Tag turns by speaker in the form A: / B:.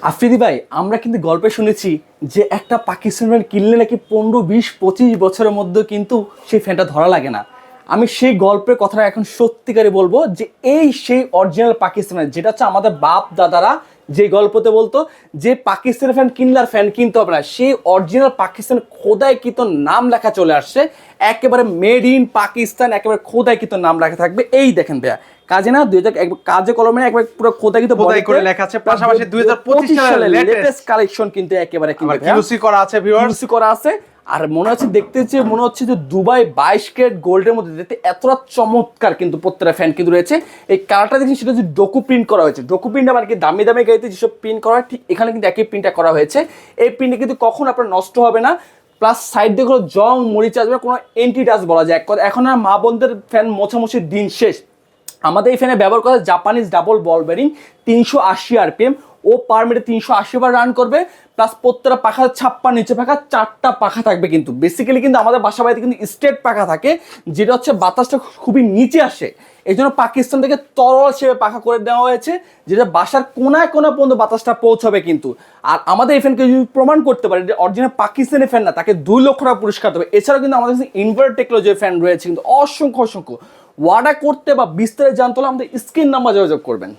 A: আফ্রিদি ভাই, আমরা কিন্তু গল্পে শুনেছি যে একটা পাকিস্তান ফ্যান কিনলে নাকি 15, 20, 25 বছরের মধ্যে কিন্তু সেই ফ্যানটা ধরা লাগে না। আমি সেই গল্পের কথাটা এখন সত্যিকারে বলবো যে এই সেই অরিজিনাল পাকিস্তানের, যেটা হচ্ছে আমাদের বাপ দাদারা যে গল্পতে বলতো যে পাকিস্তানের ফ্যান কিনলে আর ফ্যান কিনতে হবে না, সেই অরিজিনাল পাকিস্তান খোদাইকৃত নাম লেখা চলে আসছে। একেবারে মেড ইন পাকিস্তান, একেবারে খোদাইকৃত নাম লেখা থাকবে। এই দেখেন ভাইয়া, কাজে না 2000 কাজে কলমে একবার পুরো খোদাইকৃত
B: খোদাই করে লেখা আছে, পাশাপাশি 2025 সালের
A: লেটেস্ট কালেকশন কিন্তু একেবারে
B: কিউসি করা আছে ভিউয়ার্স,
A: কিউসি করা আছে। আর মনে হচ্ছে দেখতে যে মনে হচ্ছে যে দুবাই 22 ক্যারেট গোল্ডের মধ্যে দেখতে এতটা চমৎকার কিন্তু প্রত্যেকটা ফ্যান কিন্তু রয়েছে। এই কালারটা দেখছি সেটা হচ্ছে ডোকু প্রিন্ট করা হয়েছে। ডোকু প্রিন্ট মানে কি দামি দামি গাড়িতে যেসব প্রিন্ট করা হয় ঠিক এখানে কিন্তু একই প্রিন্টটা করা হয়েছে। এই প্রিন্টটা কিন্তু কখন আপনার নষ্ট হবে না, প্লাস সাইড দিয়ে কোনো জং মরিচ আসবে, কোনো এন্টি টাচ বলা যায়। এখন আর মা বোনদের ফ্যান মোছামুছির দিন শেষ। আমাদের এই ফ্যানে ব্যবহার করা জাপানিজ ডাবল বল বেরিং 380 RPM, ও পার মিনিটে 380 বার রান করবে। প্লাস প্রত্যেকটা পাখা ছাপ্পা, নিচে পাখা 4টা পাখা থাকবে। কিন্তু বেসিক্যালি কিন্তু আমাদের বাসা বাড়িতে কিন্তু স্ট্রেট পাখা থাকে, যেটা হচ্ছে বাতাসটা খুবই নিচে আসে। এই জন্য পাকিস্তান থেকে তরল হিসেবে পাখা করে দেওয়া হয়েছে, যেটা বাসার কোনায় কোনা পর্যন্ত বাতাসটা পৌঁছাবে কিন্তু। আর আমাদের এই ফ্যানকে যদি প্রমাণ করতে পারে যে অরিজিনাল পাকিস্তানি ফ্যান না, তাকে 2 লক্ষ টাকা পুরস্কার দেবে। এছাড়াও কিন্তু আমাদের কাছে ইনভার্টার টেকনোলজি ফ্যান রয়েছে কিন্তু অসংখ্য। ওয়ার্ডার করতে বা বিস্তারিত জানতে হলে আমাদের স্ক্রিন নাম্বার যোগাযোগ করবেন।